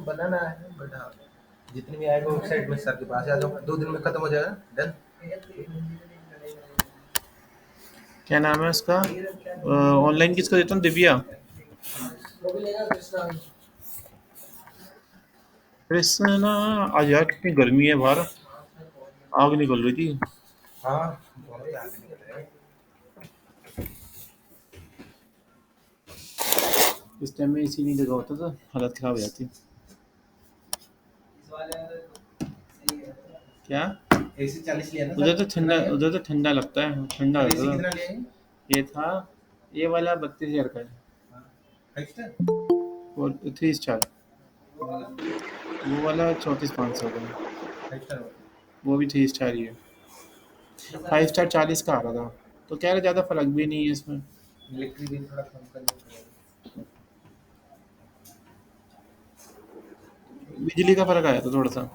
बनाना है बट हाँ, जितनी भी आएगा वेबसाइट में सर के पास आ जाऊंगा, 2 दिन में खत्म हो जाएगा। डन। क्या नाम है उसका? ऑनलाइन किसको देता हूँ? दिव्या। वो भी लेगा कृष्णा। कृष्णा। आज यार कितनी गर्मी है बाहर, आग निकल रही थी। हाँ, बहुत ही आगे निकल रहे हैं। इस टाइम में एसी नहीं लगा होता तो हालत खराब हो जाती। क्या? एसी 40 लिया ना उधर सर? तो कितना ठंडा, लिया? उधर तो ठंडा लगता है, ठंडा सर लगता एसी था। कितना लिया है? ये था, ये वाला 32,000 का है। हाँ, 5 स्टार? और 3 स्टार। वो वाला 34,500 का है। 5 स्टार वाला। वो भी 3 स्टार ही है। 5 स्टार 40 का आ रहा था, तो कह रहे ज़्यादा फर्क भी नहीं है इसमें। इलेक्ट्रिक बिल थोड़ा कम करना पड़ेगा। बिजली का फर्क आया था थोड़ा सा।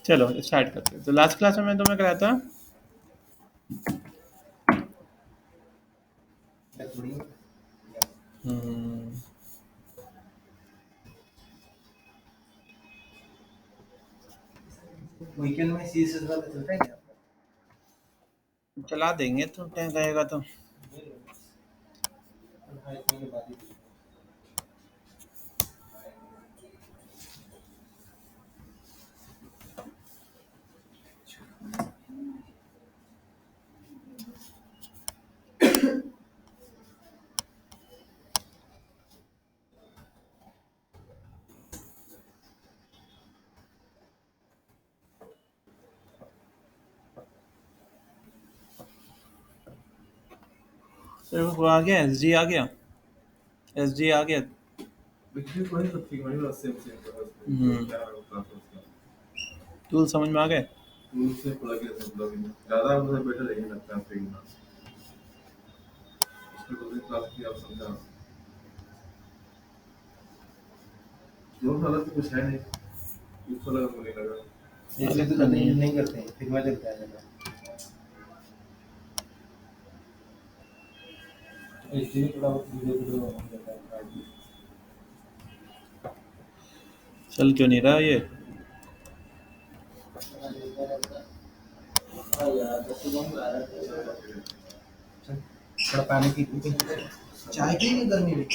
चलो स्टार्ट करते हैं। तो लास्ट क्लास में मैं तुम्हें कराया था थोड़ी। वीकेंड में सीरीज वाला चलता है क्या आपका? चला देंगे तो टाइम रहेगा तो। हाँ, इतने के बाद ही। तो वो आ गया, एस डी आ गया, एस डी आ गया। बिजली थोड़ी तो ठीक है, बस सेम सेम तो बस हम्म। क्या ट्रांसफर टूल समझ में आ गए? टूल से प्लग इन प्लग इन ज़्यादा मुझे बेटर नहीं लगता है प्लग इन। उसमें तो क्लास की आप समझा, जो वाला तो कुछ है नहीं, उसको लगा मुझे लगा इसलिए तो ज़्यादा यूज़ नहीं करते हैं, फिर मैं चलता है ज़्यादा। इसलिए थोड़ा बहुत वीडियो वीडियो हो जाता है। चल क्यों नहीं रहा ये? थोड़ा पानी की चाय की नहीं गर्मी में।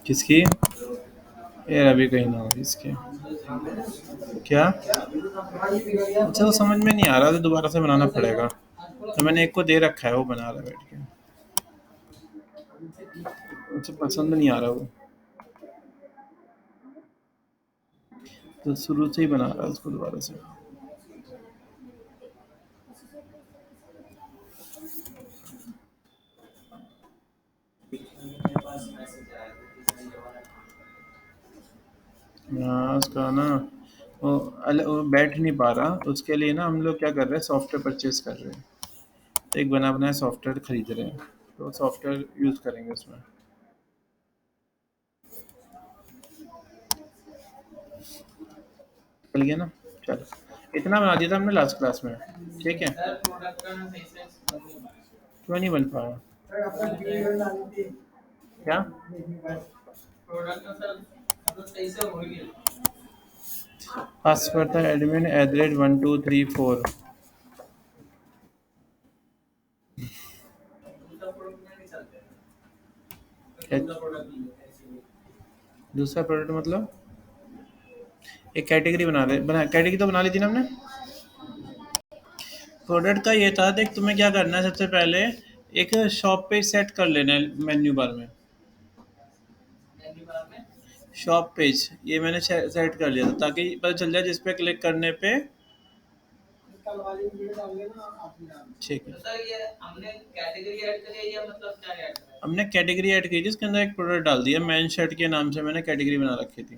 किसकी? यार अभी कहीं ना हो इसके। क्या? अच्छा वो समझ में नहीं आ रहा, तो दोबारा से बनाना पड़ेगा। तो मैंने एक को दे रखा है, वो बना रहा है बैठ के। मुझे पसंद नहीं आ रहा वो, तो शुरू से ही बना रहा है उसको दोबारा से। हाँ उसका ना, वो बैठ नहीं पा रहा, उसके लिए ना हम लोग क्या कर रहे हैं, सॉफ्टवेयर परचेज कर रहे हैं। तो एक बना बनाया सॉफ्टवेयर खरीद रहे हैं, तो सॉफ्टवेयर यूज़ करेंगे उसमें। चल गया ना? चलो, इतना बना दिया था हमने लास्ट क्लास में। ठीक है, क्यों नहीं बन पाया? क्या? पासवर्ड था एडमिन @1234। दूसरा प्रोडक्ट मतलब एक कैटेगरी कैटेगरी तो बना ली थी ना हमने। प्रोडक्ट का ये था, देख तुम्हें क्या करना है सबसे पहले, एक शॉप पे सेट कर लेना है मेन्यू बार में। शॉप पेज ये मैंने सेट कर लिया था ताकि पता चल जाए जिस पे क्लिक करने पे। ठीक है। हमने कैटेगरी ऐड की थी, उसके अंदर एक प्रोडक्ट डाल दिया, मैन शर्ट के नाम से मैंने कैटेगरी बना रखी थी।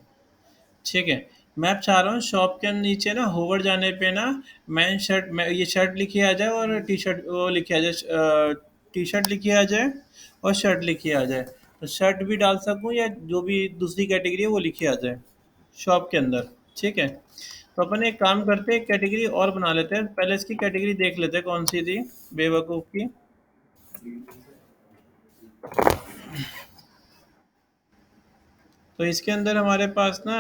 ठीक है। मैं अब चाह रहा हूँ शॉप के नीचे ना होवर जाने पे ना मैन शर्ट में ये शर्ट लिखी आ जाए और टी शर्ट वो लिखी आ जाए, टी शर्ट लिखी आ जाए और शर्ट लिखी आ जाए। तो शर्ट भी डाल सकूँ या जो भी दूसरी कैटेगरी है वो लिखी आ जाए शॉप के अंदर। ठीक है। तो अपन एक काम करते हैं, एक कैटेगरी और बना लेते हैं, पहले इसकी कैटेगरी देख लेते हैं कौन सी थी बेवकूफ़ की। तो इसके अंदर हमारे पास ना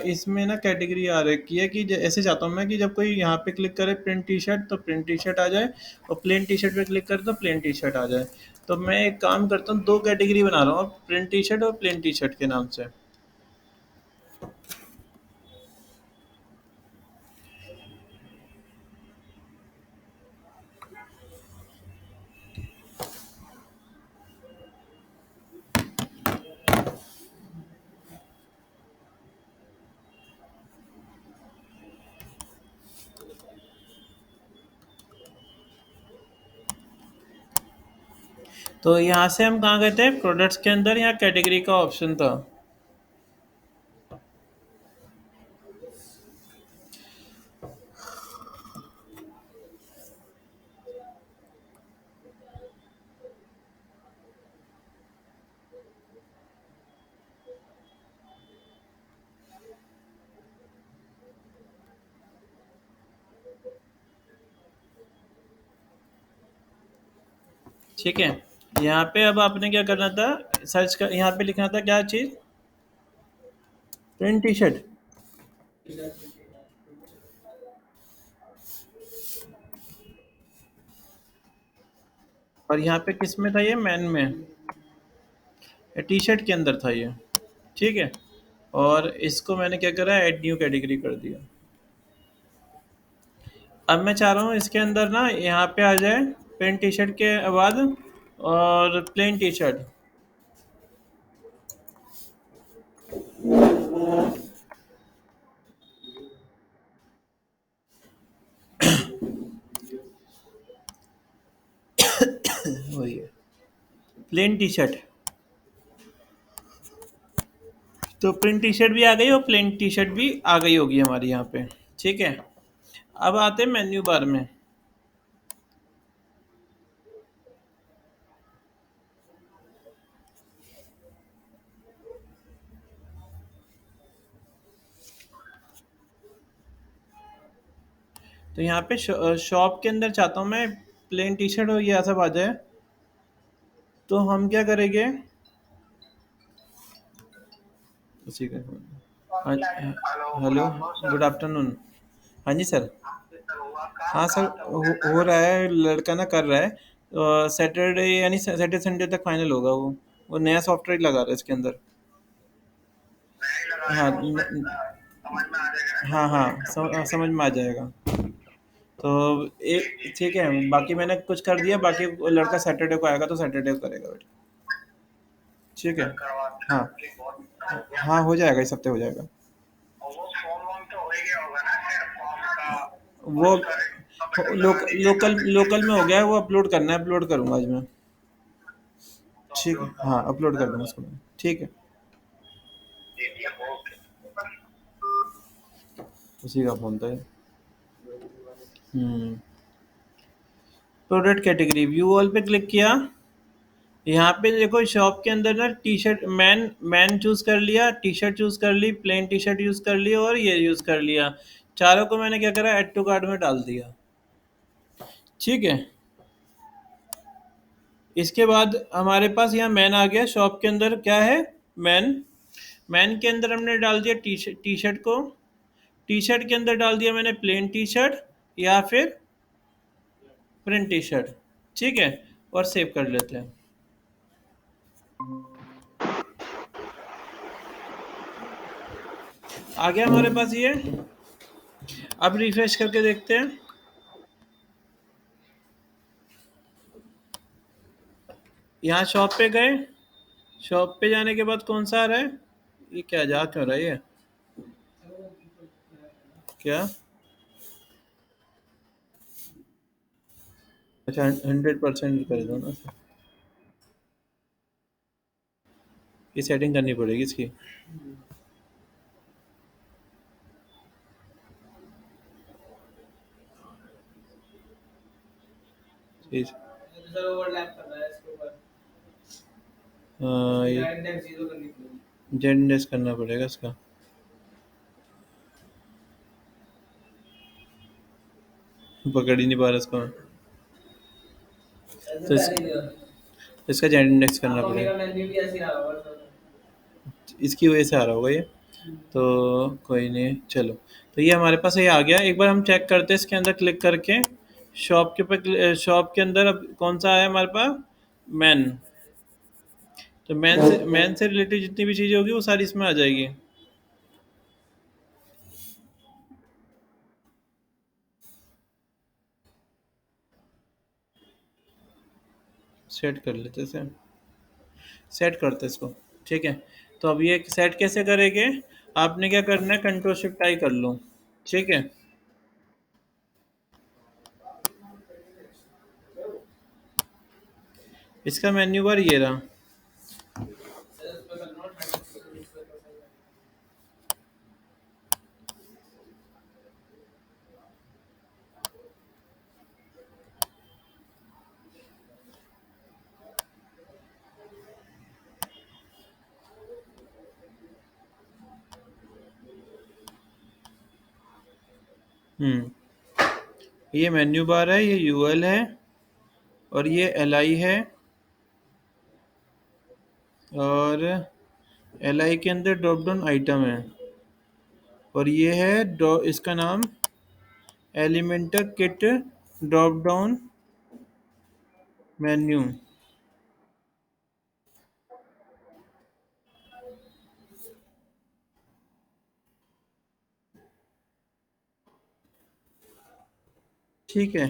इसमें ना कैटेगरी आ रखी है कि ऐसे चाहता हूँ मैं कि जब कोई यहाँ पे क्लिक करे प्रिंट टी शर्ट तो प्रिंट टी शर्ट आ जाए, और प्लेन टी शर्ट पे क्लिक करे तो प्लेन टी शर्ट आ जाए। तो मैं एक काम करता हूँ, दो कैटेगरी बना रहा हूँ, प्रिंट टी शर्ट और प्लेन टी शर्ट के नाम से। तो यहाँ से हम कहाँ गए थे, प्रोडक्ट्स के अंदर यहाँ कैटेगरी का ऑप्शन था। ठीक है। यहाँ पे अब आपने क्या करना था, सर्च कर यहाँ पे लिखना था क्या चीज़, प्रिंट टी शर्ट। और यहाँ पे किस में था, ये मैन में, टी शर्ट के अंदर था ये। ठीक है। और इसको मैंने क्या करा, ऐड न्यू कैटेगरी कर दिया। अब मैं चाह रहा हूँ इसके अंदर ना यहाँ पे आ जाए प्लेन टी शर्ट के बाद और प्लेन टी शर्ट। वही है, प्लेन टी शर्ट। तो प्रिंट टी शर्ट भी आ गई और प्लेन टी शर्ट भी आ गई होगी हमारी यहाँ पे। ठीक है। अब आते हैं मेन्यू बार में। तो यहाँ पे शॉप के अंदर चाहता हूँ मैं प्लेन टी शर्ट और ये सब आ जाए। तो हम क्या करेंगे, उसी का। हाँ। Hello, good afternoon. हाँ जी सर। हाँ सर, हो रहा है, लड़का ना कर रहा है, सैटरडे यानी सैटरडे संडे तक फाइनल होगा वो नया सॉफ्टवेयर लगा रहा है इसके अंदर। हाँ हाँ हाँ, समझ में आ जाएगा। तो एक ठीक है, बाकी मैंने कुछ कर दिया, बाकी वो लड़का सैटरडे को आएगा तो सैटरडे को करेगा बेटा। ठीक है। हाँ हाँ, हो जाएगा, इस हफ्ते हो जाएगा वो। लोकल लोकल में हो गया है, वो अपलोड करना है, अपलोड करूँगा आज मैं। ठीक है, हाँ अपलोड कर दूँगा उसको मैं। ठीक है। उसी का फ़ोन था ये। प्रोडक्ट कैटेगरी व्यू ऑल पे क्लिक किया। यहाँ पे देखो शॉप के अंदर ना T shirt man man choose कर लिया, टी शर्ट चूज़ कर ली, प्लेन टी शर्ट यूज़ कर लिया और ये यूज़ कर लिया। चारों को मैंने क्या करा, ऐड टू कार्ट में डाल दिया। ठीक है। इसके बाद हमारे पास यहाँ मैन आ गया, शॉप के अंदर क्या है, मैन। मैन के अंदर हमने डाल दिया टी शर्ट को, टी शर्ट के अंदर डाल दिया मैंने प्लेन टी शर्ट या फिर प्रिंट टी शर्ट। ठीक है। और सेव कर लेते हैं। आ गया हमारे पास ये। अब रिफ्रेश करके देखते हैं। यहाँ शॉप पे गए, शॉप पे जाने के बाद कौन सा आ रहा है? ये क्या जा क्यों रहा है ये? क्या? अच्छा 100% कर दो ना। ये सेटिंग करनी पड़ेगी इसकी। ठीक। सर ओवरलैप कर रहा है इसके ऊपर। ये इंडेक्स जीरो करनी पड़ेगी। जेंडेस करना पड़ेगा इसका। पकड़ ही नहीं पा रहा इसको। तो इसका जेंड इंडेक्स करना पड़ेगा। मेन्यू भी ऐसे ही रहा होगा सर। इसकी वजह से आ रहा होगा ये। तो कोई नहीं, चलो। तो ये हमारे पास ये आ गया। एक बार हम चेक करते हैं इसके अंदर क्लिक करके। शॉप के पर, शॉप के अंदर अब कौन सा आया हमारे पास? मैन। तो मैन से रिलेटेड जितनी भी चीज़ें होगी वो सारी इसमें आ जाएगी। सेट कर लेते हैं इसे। सेट करते हैं इसको। ठीक है। तो अब ये सेट कैसे करेंगे? आपने क्या करना है, कंट्रोल शिफ्ट आई कर लो। ठीक है। इसका मेन्यू बार ये रहा। ये मेन्यू बार है, ये यूएल है, और ये एलआई है, और एलआई के अंदर ड्रॉप डाउन आइटम है, और ये है इसका नाम Elementor kit drop down menu. ठीक है।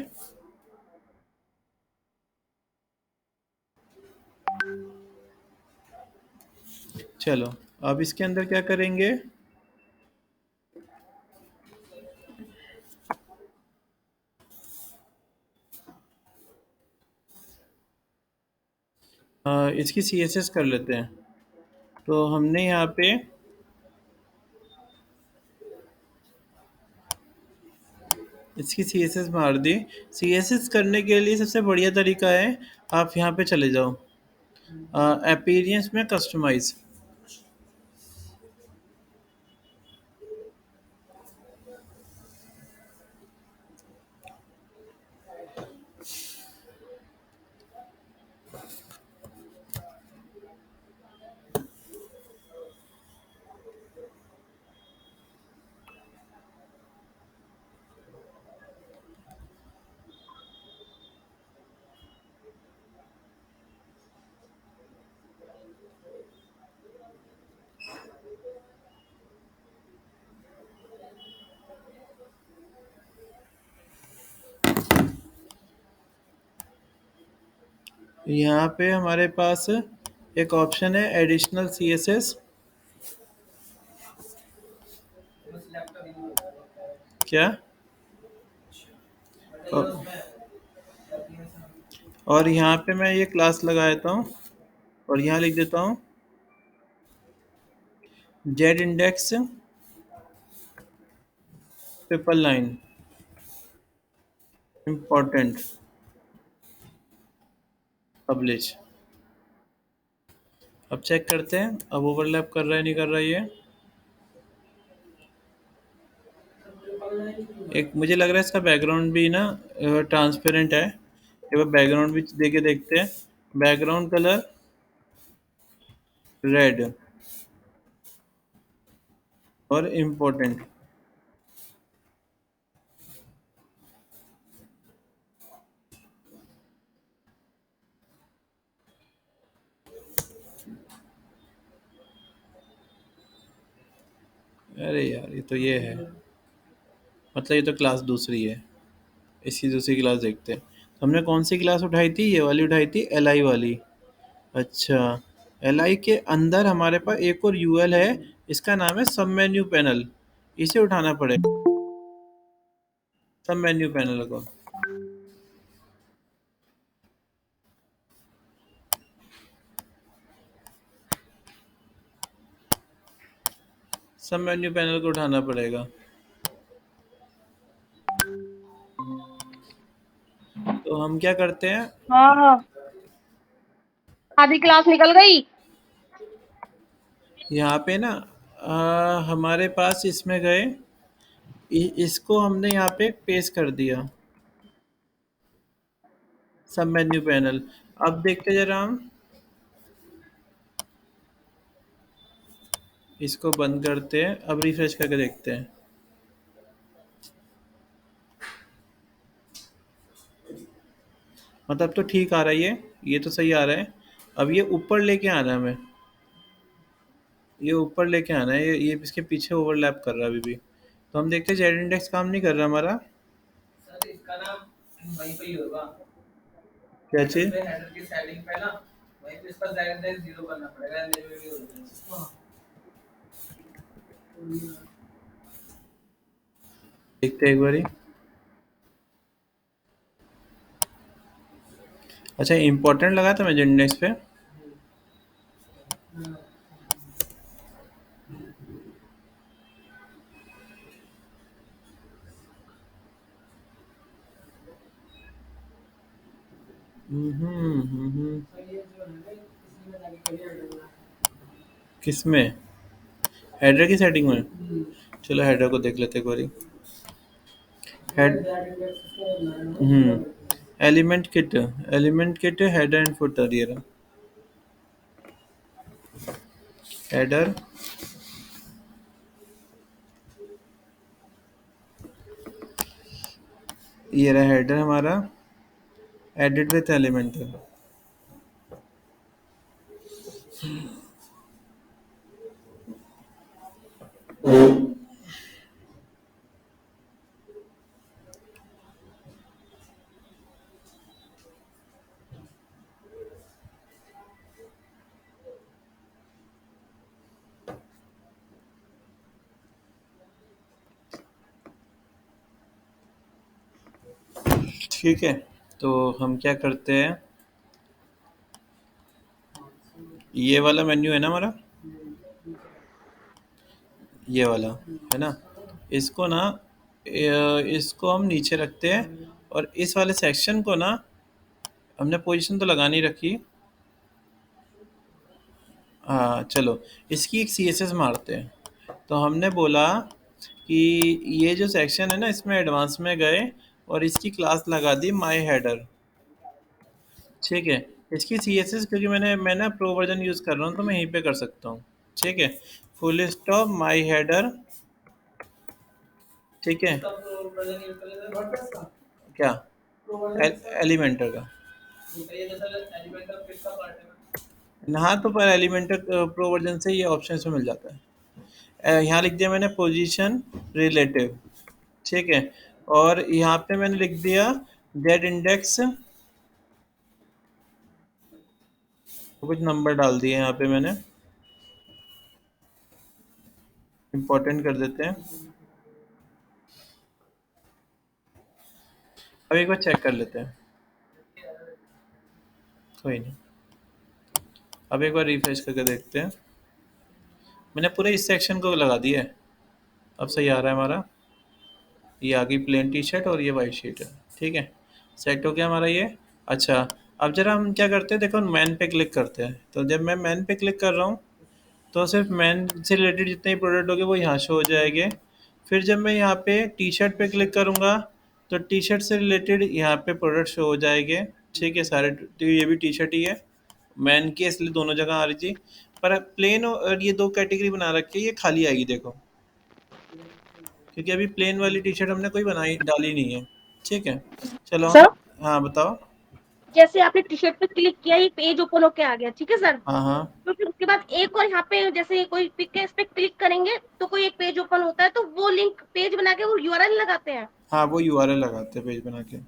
चलो, अब इसके अंदर क्या करेंगे? इसकी सीएसएस कर लेते हैं। तो हमने यहाँ पे इसकी सीएसएस मार दी। सीएसएस करने के लिए सबसे बढ़िया तरीका है, आप यहाँ पे चले जाओ, अपीयरेंस में कस्टमाइज। यहाँ पे हमारे पास एक ऑप्शन है एडिशनल सीएसएस। क्या? और और यहाँ पे मैं ये क्लास लगा देता हूँ, और यहाँ लिख देता हूँ Z index triple line important publish. अब चेक करते हैं अब ओवरलैप कर रहा है नहीं कर रहा है ये। एक मुझे लग रहा है इसका बैकग्राउंड भी ना ट्रांसपेरेंट है। एक बार बैकग्राउंड भी दे के देखते हैं। बैकग्राउंड कलर रेड और इम्पोर्टेंट। अरे यार, ये तो ये है, मतलब ये तो क्लास दूसरी है। इसकी दूसरी क्लास देखते हैं। हमने कौन सी क्लास उठाई थी? ये वाली उठाई थी, एल आई वाली। अच्छा, एल आई के अंदर हमारे पास एक और यूएल है, इसका नाम है सब मेन्यू पैनल। इसे उठाना पड़ेगा, सब मेन्यू पैनल को। सब मेन्यू पैनल को उठाना पड़ेगा। तो हम क्या करते हैं, हाँ हाँ, आधी क्लास निकल गई। यहाँ पे ना हमारे पास इसमें गए, इसको हमने यहाँ पे पेस्ट कर दिया, सब मेन्यू पैनल। अब देखते जरा हम, इसको बंद करते हैं, अब रिफ्रेश करके देखते हैं। मतलब तो ठीक आ रहा है, ये तो सही आ रहा है। अब ये ऊपर लेके आना है हमें, ये ऊपर लेके आना है, ये इसके पीछे ओवरलैप कर रहा है अभी भी। तो हम देखते हैं जेड इंडेक्स काम नहीं कर रहा हमारा। सर इसका नाम वहीं पे ही होगा, क्या हेडर चीज? पे, हेडर की सेटिंग पे ना, वहीं पे इसका डायरेक्ट जीरो करना पड़ेगा, मेरे में भी हो जाएगा। देखते हैं एक बारी। अच्छा, इम्पोर्टेंट लगा था मैं जेड इंडेक्स पे। किसमें? हेडर की सेटिंग में। चलो हेडर को देख लेते हैं एक बारी। Head element kit, element kit header and footer, ये रहा हेडर। ये रहा हेडर हमारा, एडिट विथ एलिमेंट। ठीक है, तो हम क्या करते हैं, ये वाला मेन्यू है ना हमारा, ये वाला है ना, इसको ना इसको हम नीचे रखते हैं, और इस वाले सेक्शन को ना हमने पोजीशन तो लगा नहीं रखी। हाँ चलो, इसकी एक सी एस एस मारते हैं। तो हमने बोला कि ये जो सेक्शन है ना, इसमें एडवांस में गए और इसकी क्लास लगा दी माई हेडर। ठीक है, इसकी सी एस एस, क्योंकि मैं ना प्रो वर्जन यूज़ कर रहा हूँ तो मैं यहीं पे कर सकता हूँ। ठीक है, फुल स्टॉप माई हेडर। ठीक है, क्या? एलिमेंटर का। हाँ, तो पर एलिमेंटर प्रो वर्जन से ये ऑप्शन में मिल जाता है। यहाँ लिख दिया मैंने पोजीशन रिलेटिव। ठीक है, और यहाँ पे मैंने लिख दिया जेड इंडेक्स, कुछ नंबर डाल दिए यहाँ पे मैंने, इम्पोर्टेंट कर देते हैं। अब एक बार चेक कर लेते हैं, कोई नहीं। अब एक बार रिफ्रेश करके देखते हैं। मैंने पूरे इस सेक्शन को लगा दिया है, अब सही आ रहा है हमारा। ये आ गई प्लेन टी शर्ट और ये वाइट शीट है। ठीक है, सेट हो गया हमारा ये। अच्छा, अब जरा हम क्या करते हैं, देखो मैन पे क्लिक करते हैं। तो जब मैं मैन पे क्लिक कर रहा हूँ तो सिर्फ मैन से रिलेटेड जितने भी प्रोडक्ट होंगे वो यहाँ शो हो जाएंगे। फिर जब मैं यहाँ पे टी शर्ट पे क्लिक करूँगा तो टी शर्ट से रिलेटेड यहाँ पे प्रोडक्ट शो हो जाएंगे। ठीक है, सारे, तो ये भी टी शर्ट ही है, मैन की, इसलिए दोनों जगह आ रही थी। पर प्लेन और ये दो कैटेगरी बना रखी है, ये खाली आएगी देखो, क्योंकि अभी प्लेन वाली टी शर्ट हमने कोई बनाई डाली नहीं है। ठीक है, चलो। सर, हाँ बताओ। जैसे आपने टी शर्ट पे क्लिक किया, ये पेज ओपन होके आ गया, ठीक है सर। हाँ हाँ तो फिर उसके बाद एक और यहाँ पे जैसे कोई पिक है, इस पे क्लिक करेंगे तो कोई एक पेज ओपन होता है, तो वो लिंक पेज बना के वो यूआरएल लगाते हैं। हाँ, वो यूआरएल लगाते हैं पेज बना के,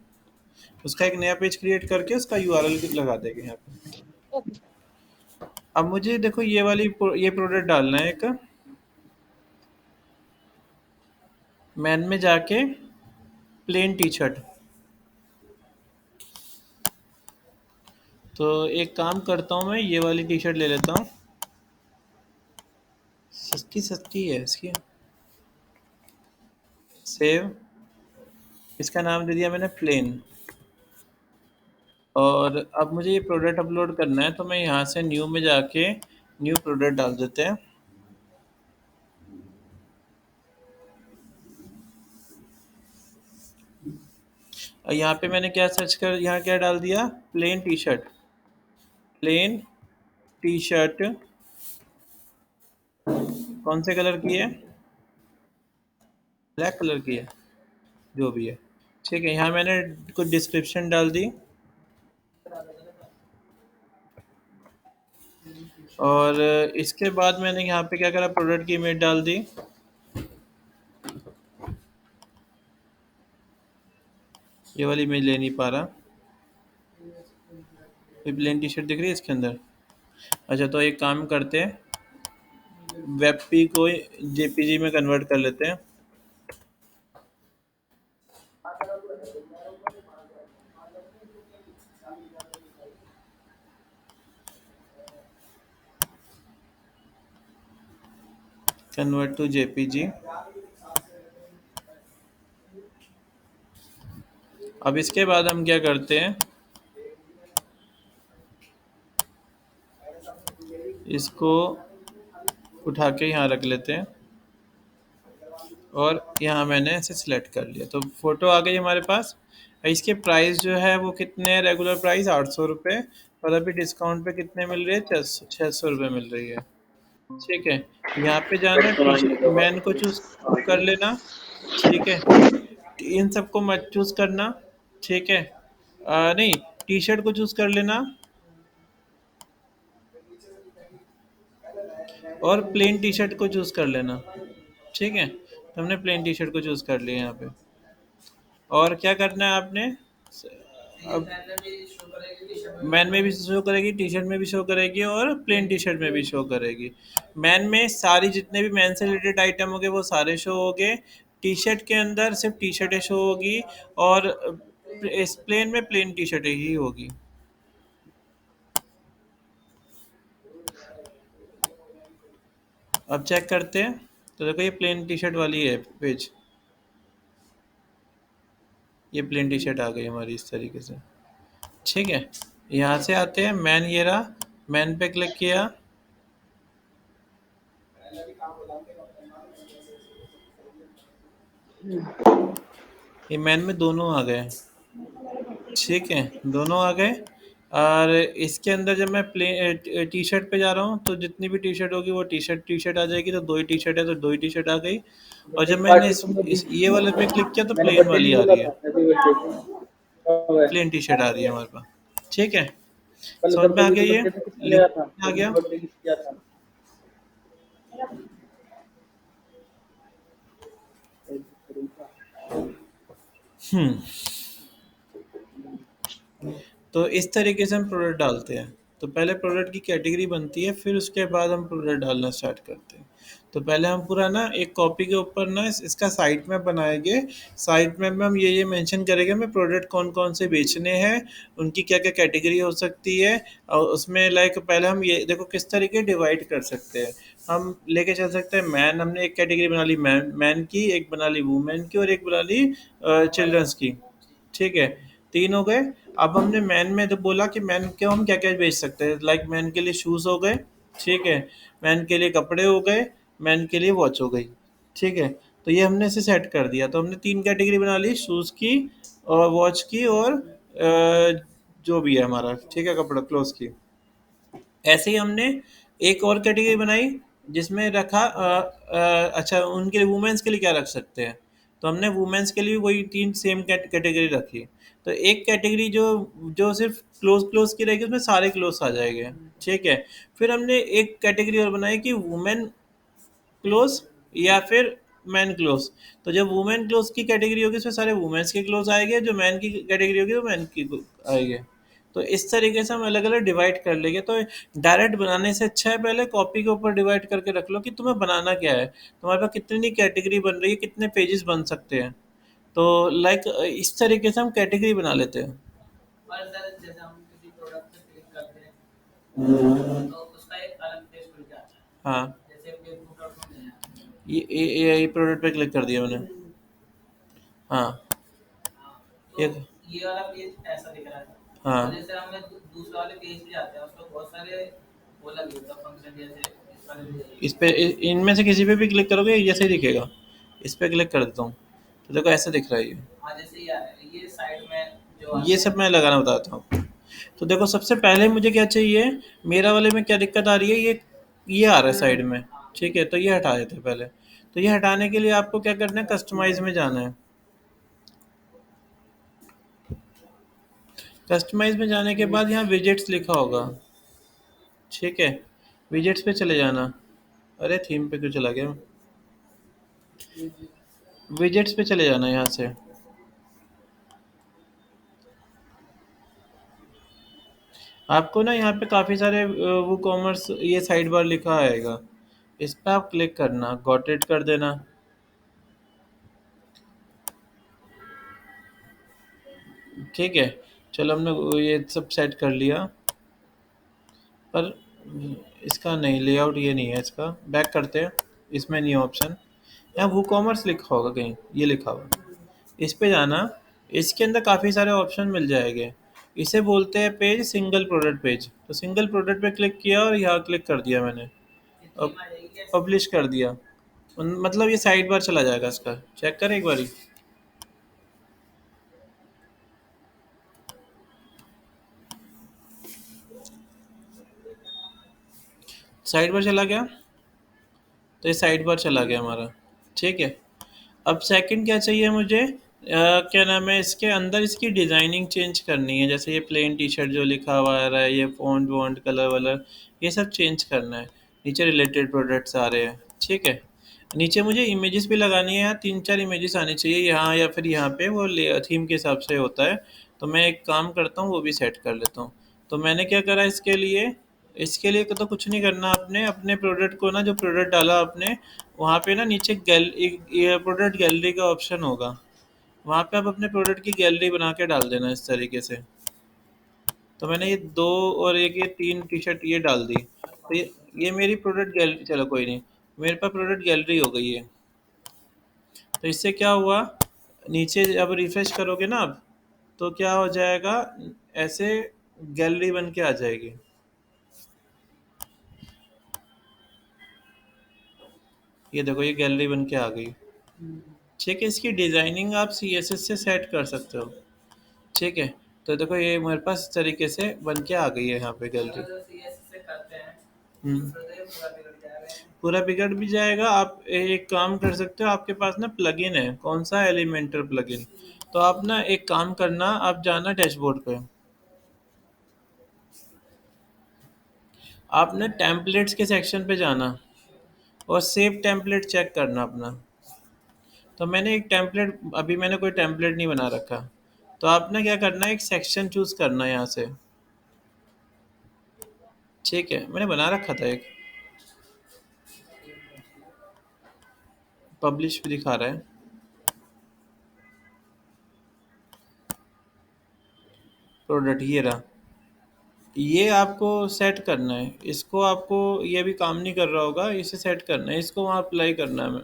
उसका एक नया पेज क्रिएट करके उसका यूआरएल लगा देंगे यहाँ पे। ओके। अब मुझे देखो ये प्रोडक्ट डालना है एक मैन में जाके प्लेन टी शर्ट। तो एक काम करता हूँ, मैं ये वाली टी शर्ट ले लेता हूँ, सस्ती सस्ती है इसकी। सेव, इसका नाम दे दिया मैंने प्लेन। और अब मुझे ये प्रोडक्ट अपलोड करना है, तो मैं यहाँ से न्यू में जाके न्यू प्रोडक्ट डाल देते हैं। और यहाँ पे मैंने क्या सर्च कर, यहाँ क्या डाल दिया, plain T shirt. Plain T shirt कौन से कलर की है, ब्लैक कलर की है, जो भी है। ठीक है, यहाँ मैंने कुछ डिस्क्रिप्शन डाल दी, और इसके बाद मैंने यहाँ पे क्या करा, प्रोडक्ट की इमेज डाल दी। ये वाली इमेज ले नहीं पा रहा, ये प्लेन टी शर्ट दिख रही है इसके अंदर। अच्छा, तो एक काम करते हैं, वेब पी को जेपीजी में कन्वर्ट कर लेते हैं। Convert to JPG. अब इसके बाद हम क्या करते हैं, इसको उठा के यहाँ रख लेते हैं, और यहाँ मैंने ऐसे सिलेक्ट कर लिया, तो फ़ोटो आ गई हमारे पास। इसके प्राइस जो है वो कितने हैं, रेगुलर प्राइस 800 रुपये, और अभी डिस्काउंट पे कितने मिल रही है, 600 रुपये मिल रही है। ठीक है, यहाँ पे जाना, टी शर्ट मैन को चूज कर लेना। ठीक है, इन सबको मत चूज करना। ठीक है, नहीं, टी शर्ट को चूज कर लेना, और प्लेन टी शर्ट को चूज कर लेना। ठीक है, तो हमने प्लेन टी शर्ट को चूज कर लिया यहाँ पे। और क्या करना है आपने, अब मैन में भी शो करेगी, टी शर्ट में भी शो करेगी, और प्लेन टी शर्ट में भी शो करेगी। मैन में सारी जितने भी मैन से रिलेटेड आइटम होंगे वो सारे शो होंगे, टी शर्ट के अंदर सिर्फ टी शर्टें शो होगी, और इस प्लेन में प्लेन टी शर्टें ही होगी। अब चेक करते हैं, तो देखो ये प्लेन टी शर्ट वाली है पेज, ये प्लेन टी शर्ट आ गई हमारी इस तरीके से। ठीक है, यहाँ से आते हैं, मैन ये रहा, मैन पे क्लिक किया, ये मैन में दोनों आ गए। ठीक है, दोनों आ गए। और इसके अंदर जब मैं टी शर्ट पे जा रहा हूँ, तो जितनी भी टी शर्ट होगी वो टी शर्ट आ जाएगी, तो 2 ही टी शर्ट है तो 2 ही टी शर्ट आ गई। और जब मैंने ये वाले पे क्लिक किया तो प्लेन वाली आ रही है, प्लेन टी शर्ट आ रही है हमारे पास। ठीक है, समझ में आ गया, ये लिंक आ गया। हम्म, तो इस तरीके से हम प्रोडक्ट डालते हैं। तो पहले प्रोडक्ट की कैटेगरी बनती है, फिर उसके बाद हम प्रोडक्ट डालना स्टार्ट करते हैं। तो पहले हम पूरा ना एक कॉपी के ऊपर ना इसका साइट मैप बनाएंगे। साइट मैप में हम ये मेंशन करेंगे हमें प्रोडक्ट कौन कौन से बेचने हैं, उनकी क्या क्या कैटेगरी हो सकती है, और उसमें लाइक पहले हम ये देखो किस तरीके डिवाइड कर सकते हैं। हम लेके चल सकते हैं, मैन हमने एक कैटेगरी बना ली, मैन की एक बना ली, वुमेन की, और एक बना ली चिल्ड्रंस की। ठीक है, 3 हो गए। अब हमने मैन में तो बोला कि मैन के हम क्या क्या बेच सकते हैं, लाइक मैन के लिए शूज़ हो गए। ठीक है, मैन के लिए कपड़े हो गए, मैन के लिए वॉच हो गई। ठीक है, तो ये हमने इसे सेट कर दिया, तो हमने 3 कैटेगरी बना ली, शूज़ की और वॉच की, और जो भी है हमारा, ठीक है, कपड़ा क्लोथ की। ऐसे ही हमने एक और कैटेगरी बनाई, जिसमें रखा अच्छा, उनके लिए वुमेन्स के लिए क्या रख सकते हैं, तो हमने वुमेन्स के लिए वही 3 सेम कैटेगरी रखी। तो एक कैटेगरी जो जो सिर्फ क्लोथ्स की रहेगी, उसमें सारे क्लोथ्स आ जाएंगे। ठीक है, फिर हमने एक कैटेगरी और बनाई कि वुमेन क्लोथ्स या फिर मैन क्लोथ्स। तो जब वुमेन क्लोथ्स की कैटेगरी होगी, उसमें सारे वुमेन्स के क्लोथ्स आएंगे, जो मैन की कैटेगरी होगी वो मैन की आएंगे। तो इस तरीके से हम अलग अलग डिवाइड कर लेंगे। तो डायरेक्ट बनाने से अच्छा है पहले कॉपी के ऊपर डिवाइड करके रख लो कि तुम्हें बनाना क्या है, तुम्हारे पास कितनी कैटेगरी बन रही है, कितने पेजेस बन सकते हैं। तो लाइक इस तरीके से हम कैटेगरी बना लेते हैं। और सर जैसे हम किसी प्रोडक्ट पे क्लिक करते हैं तो उसका एक अलग पेज खुल जाता है, हाँ, जैसे फेसबुक डॉट कॉम है। ये प्रोडक्ट पे क्लिक कर दिया मैंने। हाँ, हाँ, ये तो ये वाला पेज ऐसा दिख रहा है। हाँ, और जैसे हमें दूसरे वाले पेज पे जाते हैं उसमें बहुत सारे वो लगे होता है फंक्शन, जैसे इस वाले पेज इस पे इनमें से किसी पे भी क्लिक करोगे ये जैसे ही दिखेगा। इस पे क्लिक कर देता हूँ तो देखो ऐसे दिख रहा है ये। हाँ जैसे ये आ रहा है, ये साइड में जो आते ये हैं। सब मैं लगाना बताता हूँ। तो देखो सबसे पहले मुझे क्या चाहिए, मेरा वाले में क्या दिक्कत आ रही है, ये आ रहा है साइड में। हाँ ठीक है, तो ये हटा देते हैं पहले। तो ये हटाने के लिए आपको क्या करना है, कस्टमाइज में जाना है। कस्टमाइज में जाने के बाद यहाँ विजेट्स लिखा होगा। ठीक है, विजेट्स पे चले जाना। अरे थीम पे क्यों चला गया, विजेट्स पे चले जाना यहाँ से। आपको ना यहाँ पे काफ़ी सारे वो कॉमर्स ये साइड बार लिखा आएगा, इस पर आप क्लिक करना, गॉट इट कर देना। ठीक है, चलो हमने ये सब सेट कर लिया। पर इसका नहीं, लेआउट ये नहीं है इसका, बैक करते हैं। इसमें नहीं है ऑप्शन, यहाँ वो कॉमर्स लिखा होगा कहीं, ये लिखा होगा, इस पे जाना। इसके अंदर काफ़ी सारे ऑप्शन मिल जाएंगे। इसे बोलते हैं पेज सिंगल प्रोडक्ट पेज। तो सिंगल प्रोडक्ट पे क्लिक किया और यहाँ क्लिक कर दिया मैंने। ये अब थीम आ जाएगी कैसे? पब्लिश कर दिया। मतलब ये साइड बार चला जाएगा इसका, चेक करें एक बारी। साइड बार चला गया, तो ये साइड बार चला गया हमारा। ठीक है, अब सेकंड क्या चाहिए मुझे, क्या नाम है, इसके अंदर इसकी डिज़ाइनिंग चेंज करनी है। जैसे ये प्लेन टी शर्ट जो लिखा हुआ आ रहा है, ये फ़ॉन्ट वॉन्ट कलर वलर ये सब चेंज करना है। नीचे रिलेटेड प्रोडक्ट्स आ रहे हैं। ठीक है, नीचे मुझे इमेजेस भी लगानी है, यहाँ 3-4 इमेजेस आनी चाहिए यहाँ या फिर यहाँ पे, वो थीम के हिसाब से होता है। तो मैं एक काम करता हूँ, वो भी सेट कर लेता हूँ। तो मैंने क्या करा इसके लिए तो कुछ नहीं करना, आपने अपने प्रोडक्ट को ना, जो प्रोडक्ट डाला आपने वहाँ पे ना नीचे ये प्रोडक्ट गैलरी का ऑप्शन होगा, वहाँ पे आप अपने प्रोडक्ट की गैलरी बना के डाल देना इस तरीके से। तो मैंने ये 2 और एक ये 3 टी शर्ट ये डाल दी। तो ये मेरी प्रोडक्ट गैलरी, चलो कोई नहीं, मेरे पास प्रोडक्ट गैलरी हो गई है। तो इससे क्या हुआ, नीचे जब रिफ्रेश करोगे ना आप, तो क्या हो जाएगा, ऐसे गैलरी बन के आ जाएगी। ये देखो ये गैलरी बन के आ गई। ठीक है, इसकी डिज़ाइनिंग आप CSS से सेट कर सकते हो। ठीक है, तो देखो ये मेरे पास इस तरीके से बन के आ गई है यहाँ पे अगर गैलरी। जो सीएसएस से करते हैं हम्म, तो ये पूरा बिगड़ जाएगा। पूरा बिगड़ भी जाएगा। आप एक काम कर सकते हो, आपके पास ना प्लगइन है, कौन सा, एलिमेंटर प्लगइन। तो आप ना एक काम करना, आप जाना डैशबोर्ड पे, आपने टेम्पलेट्स के सेक्शन पे जाना और सेव टेम्पलेट चेक करना अपना। तो मैंने एक टेम्पलेट, अभी मैंने कोई टेम्पलेट नहीं बना रखा। तो आप ना क्या करना है, एक सेक्शन चूज करना है यहाँ से। ठीक है, मैंने बना रखा था एक, पब्लिश भी दिखा रहा है, प्रोडक्ट ये रहा। ये आपको सेट करना है, इसको आपको, ये भी काम नहीं कर रहा होगा, इसे सेट करना है, इसको वहाँ अप्लाई करना है हमें।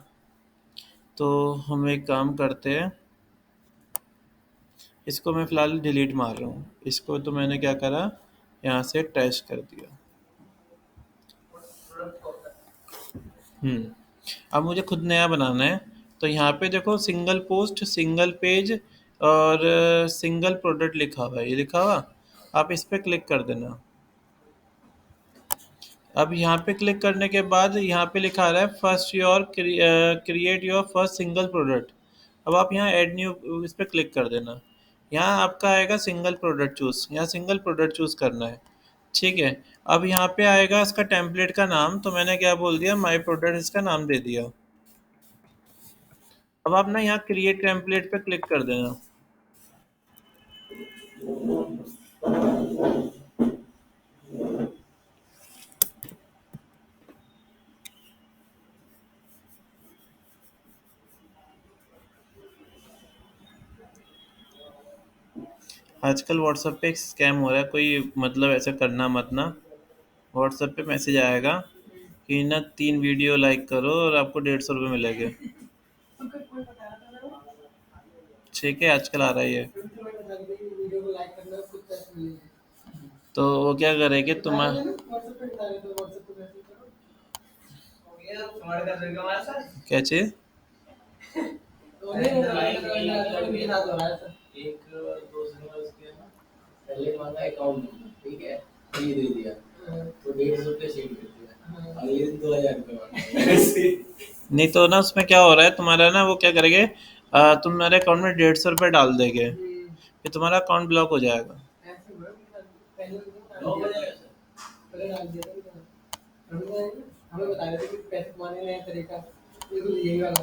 तो हम एक काम करते हैं, इसको मैं फ़िलहाल डिलीट मार रहा हूँ, इसको तो मैंने क्या करा, यहाँ से ट्रैश कर दिया। प्रोडक्ट को अब मुझे खुद नया बनाना है। तो यहाँ पे देखो सिंगल पोस्ट, सिंगल पेज और सिंगल प्रोडक्ट लिखा हुआ है, ये लिखा हुआ, आप इस पे क्लिक कर देना। अब यहाँ पे क्लिक करने के बाद यहाँ पे लिखा आ रहा है first your create your first single product. अब आप यहाँ ऐड न्यू इस पे क्लिक कर देना। यहाँ आपका आएगा सिंगल प्रोडक्ट चूज़, यहाँ सिंगल प्रोडक्ट चूज़ करना है। ठीक है, अब यहाँ पे आएगा इसका टेम्पलेट का नाम, तो मैंने क्या बोल दिया, माई प्रोडक्ट इसका नाम दे दिया। अब आप ना यहाँ क्रिएट टेम्पलेट पे क्लिक कर देना। आजकल व्हाट्सएप पे एक स्कैम हो रहा है, कोई मतलब ऐसा करना मत ना। व्हाट्सएप पे मैसेज आएगा कि ना 3 वीडियो लाइक करो और आपको 150 रुपये मिलेंगे। ठीक है, आजकल आ रहा है ये। वीडियो को लाइक करना कुछ पैसे मिलेंगे। तो वो क्या करेगी तुम्हारा व्हाट्सएप पे डाले तो व्हाट्सएप पे मैसेज करो। हो गया फ्रॉड कर देगा हमारे साथ। क्या चीज़? तो नहीं मेरे साथ हो रहा है सर। एक दोस्त ने उसके ना पहले मांगा अकाउंट नंबर, ठीक है, ये दे दिया तो 150 सेंड कर दिया, अगले दिन 2000 रुपये मांगा। नहीं तो ना उसमें क्या हो रहा है तुम्हारा ना, वो क्या करेंगे, तुम्हारे अकाउंट में 150 रुपये डाल देंगे, फिर तुम्हारा अकाउंट ब्लॉक हो जाएगा। ऐसे हुआ पहले ब्लॉक हो जाएगा सर। पहले डाल दिया था हमें बता रहे थे कि पैसे कमाने का नया तरीका बिल्कुल यही वाला।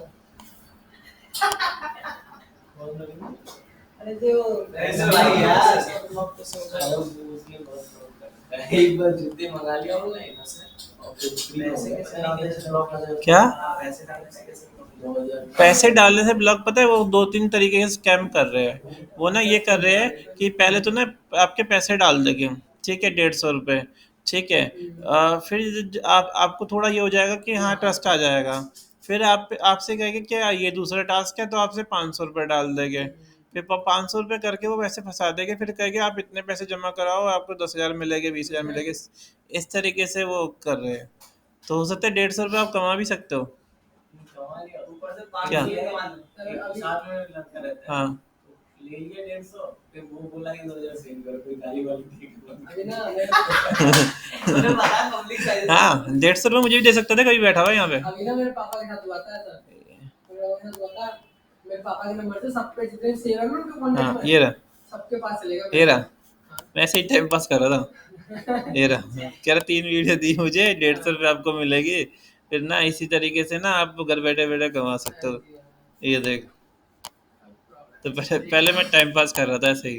अरे जो ऐसे भाई यार उसने बहुत फ्रॉड करता है। एक बार जूते मंगा लिया ऑनलाइन से और फिर पैसे कैसे डालने से ब्लॉक आ जाता है। क्या? पैसे डालने से कैसे 2000 पैसे डालने से ब्लॉक, पता है वो 2-3 तरीके से स्कैम कर रहे हैं। वो ना ये कर रहे हैं कि पहले तो ना आपके पैसे डाल देंगे, ठीक है, 150 रुपये, ठीक है। फिर आप आपको थोड़ा ये हो जाएगा कि हाँ ट्रस्ट आ जाएगा। फिर आप आपसे कहेंगे क्या ये दूसरा टास्क है, तो आपसे 500 रुपये डाल देंगे। फिर 500 रुपये करके वो वैसे फंसा देंगे, फिर कहेंगे आप इतने पैसे जमा कराओ, आपको 10,000 मिलेंगे, 20,000 मिलेंगे। इस तरीके से वो कर रहे हैं। तो हो सकता है 150 रुपये आप कमा भी सकते हो। कमा लिया ऊपर से क्या? 500 कमा लिया साथ में लगता रहता है। हाँ ले लिया 150 फिर वो बोला कि 2000 सेंड करो, कोई गाली वाली ठीक अभी ना मुझे पता है पब्लिक साइड हाँ, 150 रुपये मुझे भी दे सकता था, कभी बैठा हुआ है यहाँ पे। अभी ना मेरे पापा के साथ हुआ था सर। मेरे साथ हुआ था, मेरे पापा के नंबर से सब पे जितने सेव है ना उनके हाँ कांटेक्ट में ये रहा, सबके पास चलेगा। ये रहा। मैं ऐसे ही टाइम पास कर रहा था। ये रहा, कह रहा 3 वीडियो दी मुझे, 150 रुपये आपको मिलेगी। फिर ना इसी तरीके से ना आप घर बैठे बैठे कमा सकते हो। ये देख, तो पहले पहले मैं टाइम पास कर रहा था ऐसे ही,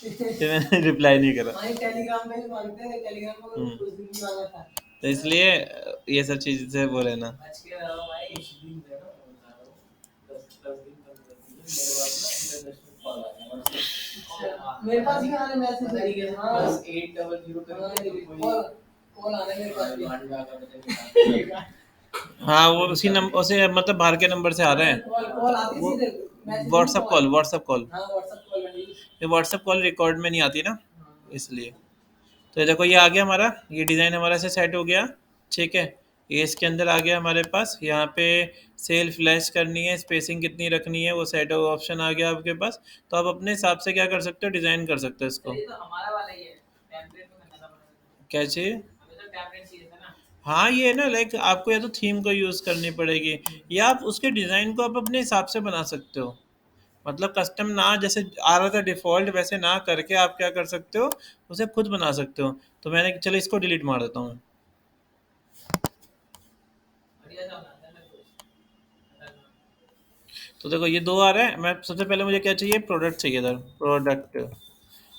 फिर मैंने रिप्लाई नहीं करा। भाई टेलीग्राम पे भी मांगते हैं, टेलीग्राम पे हम्म, कुछ दिन भी मांगा था। तो इसलिए ये सब चीज़ से बोले ना। आज के रहो भाई कुछ दिन दे ना बता रहा हूं 10 दिन 15 दिन मेरे पास ना इंटरनेशनल कॉल आ गया मेरे पास भी आने मैसेज तरीके से बस 800 करके कोई कॉल आने मेरे पास भी भांडा का पता हाँ वो उसी नंबर उसे मतलब बाहर के नंबर से आ रहे हैं। कॉल कॉल आती वो सीधे message WhatsApp call, WhatsApp call. हां व्हाट्सएप कॉल में ये व्हाट्सअप कॉल रिकॉर्ड में नहीं आती ना, इसलिए। तो ये देखो ये आ गया हमारा, ये डिज़ाइन हमारा से सेट हो गया, ठीक है। ये इसके अंदर आ गया हमारे पास, यहाँ पे सेल फ्लैश करनी है, स्पेसिंग कितनी रखनी है, वो सेट ऑप्शन आ गया आपके पास। तो आप अपने हिसाब से क्या कर सकते हो, डिज़ाइन कर सकते हो इसको। ये तो हमारा वाला ही है टेम्पलेट में करना पड़ेगा। क्या चाहिए? हमें तो टेम्पलेट चाहिए था ना। हाँ ये ना लाइक आपको या तो थीम को यूज़ करनी पड़ेगी, या आप उसके डिज़ाइन को आप अपने हिसाब से बना सकते हो। मतलब कस्टम ना जैसे आ रहा था डिफ़ॉल्ट वैसे ना करके आप क्या कर सकते हो, उसे खुद बना सकते हो। तो मैंने चलो इसको डिलीट मार देता हूँ। बढ़िया सा बनाता है कुछ। तो देखो ये 2 आ रहे हैं। मैं सबसे पहले मुझे क्या चाहिए, प्रोडक्ट चाहिए था, प्रोडक्ट।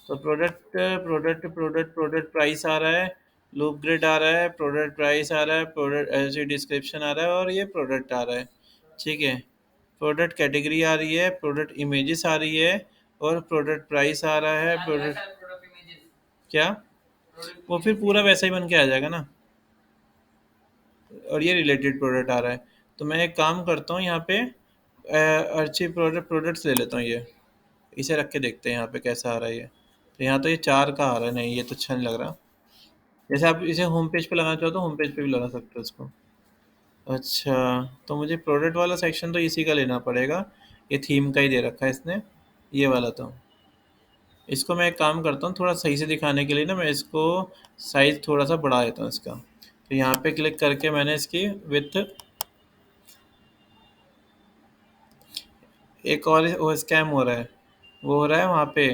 तो product product product product price आ रहा है, लूप ग्रिड आ रहा है, प्रोडक्ट प्राइस आ रहा है, प्रोडक्ट ऐसे डिस्क्रिप्शन आ रहा है, और ये प्रोडक्ट आ रहा है, ठीक है। प्रोडक्ट कैटेगरी आ रही है, प्रोडक्ट इमेजेस आ रही है, और प्रोडक्ट प्राइस आ रहा है, प्रोडक्ट प्रोडक्ट इमेजेस क्या, प्रोडक्ट वो फिर पूरा वैसा ही बन के आ जाएगा ना। और ये रिलेटेड प्रोडक्ट आ रहा है। तो मैं एक काम करता हूँ यहाँ पे अच्छी प्रोडक्ट्स ले लेता हूँ, ये इसे रख के देखते हैं यहाँ पे कैसा आ रहा है ये। तो यहाँ तो ये 4 का आ रहा है, नहीं ये तो अच्छा नहीं लग रहा। जैसे आप इसे होम पेज पे लगाना चाहो तो होम पेज पे भी लगा सकते हो इसको। अच्छा, तो मुझे प्रोडक्ट वाला सेक्शन तो इसी का लेना पड़ेगा, ये थीम का ही दे रखा है इसने, ये वाला। तो इसको मैं एक काम करता हूँ, थोड़ा सही से दिखाने के लिए ना मैं इसको साइज़ थोड़ा सा बढ़ा देता हूँ इसका। तो यहाँ पे क्लिक करके मैंने इसकी विथ, एक और वो स्कैम हो रहा है, वो हो रहा है वहाँ पे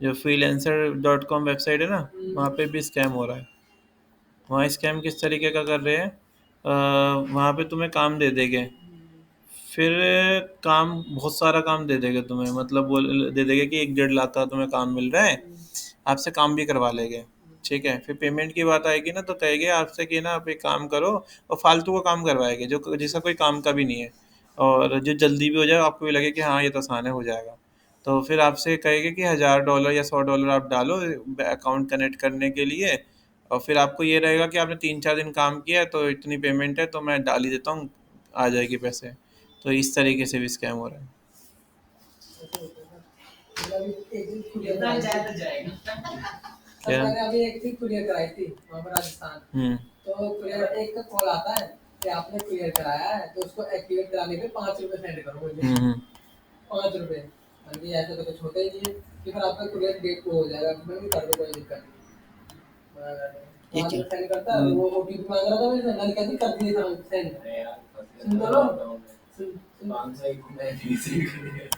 जो freelancer.com वेबसाइट है ना, वहाँ पे भी स्कैम हो रहा है। वहाँ स्कैम किस तरीके का कर रहे हैं, वहाँ पे तुम्हें काम दे देंगे, फिर काम बहुत सारा काम दे देगा तुम्हें, मतलब बोल दे देगा कि 1-1.5 लाख का तुम्हें काम मिल रहा है, आपसे काम भी करवा लेंगे। ठीक है, फिर पेमेंट की बात आएगी ना तो कहेंगे आपसे कि ना आप एक काम करो, और फालतू का काम करवाएंगे जो जिसका कोई काम का भी नहीं है, और जो जल्दी भी हो जाए, आपको भी लगे कि हाँ ये तो आसान है, हो जाएगा। तो फिर आपसे कहेंगे कि $1000 या $100 आप डालो अकाउंट कनेक्ट करने के लिए, और फिर आपको ये रहेगा कि आपने 3-4 दिन काम किया है तो इतनी पेमेंट है, तो मैं डाल ही देता हूँ, आ जाएगी पैसे। तो इस तरीके से भी स्कैम हो रहा है। जितना जाए तो जाएगा। क्या? मैंने अभी एक थी कुरियर कराई थी वहाँ पर राजस्थान। तो कुरियर एक का कॉल आता है कि आपने कुरियर कराया है तो उसको एक्टिवेट कराने के 5 रुपए सेंड करो मुझे। 5 रुपए। मैंने ऐसा तो कुछ होता ही नहीं है कि फिर आपका कुरियर डेट को हो जाएगा, मैंने भी कर दो, कोई दिक्कत नहीं। 5 रुपए सेंड करता है, वो ओटीपी मांग रहा था, मैंने मैंने कहती कर दिए सेंड। सुन तो लो,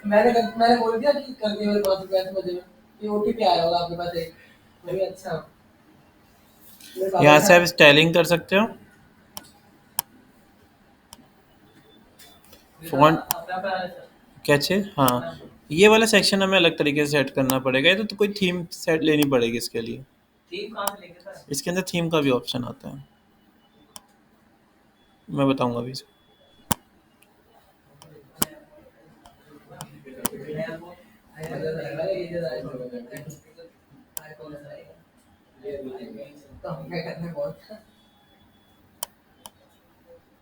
मैंने बोल दिया कि कर दिए मेरे 5 रुपए ऐसे मजे में कि ओटीपी आया होगा आपके पास एक। मैं भी अच्छा यहाँ से आप स्टाइलिंग कर सकते हो, फॉन्ट क्या चीज़, हाँ ये वाला सेक्शन हमें अलग तरीके से सेट करना पड़ेगा। ये तो कोई थीम सेट लेनी पड़ेगी इसके लिए। थीम कहाँ से लेके था? इसके अंदर थीम का भी ऑप्शन आता है, मैं बताऊंगा अभी।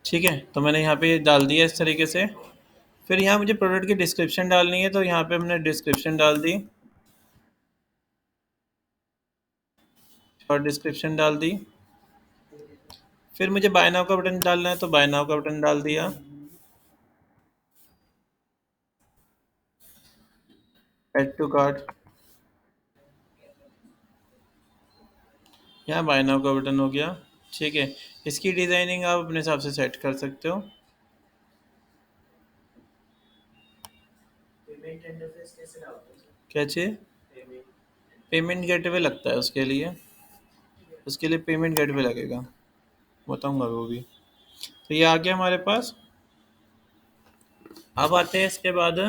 ठीक है, तो मैंने यहाँ पे डाल दिया इस तरीके से। फिर यहाँ मुझे प्रोडक्ट की डिस्क्रिप्शन डालनी है, तो यहाँ पे हमने डिस्क्रिप्शन डाल दी, और डिस्क्रिप्शन डाल दी। फिर मुझे बाय नाउ का बटन डालना है, तो बाय नाउ का बटन डाल दिया। ऐड टू कार्ट, यहाँ बाय नाउ का बटन हो गया। ठीक है, इसकी डिज़ाइनिंग आप अपने हिसाब से सेट कर सकते हो। पेमेंट इंटरफेस कैसे डालते हैं? क्या चाहिए? पेमेंट पेमेंट गेटवे लगता है उसके लिए, पेमेंट गेटवे लगेगा, बताऊंगा वो भी। तो ये आ गया हमारे पास। अब आते हैं इसके बाद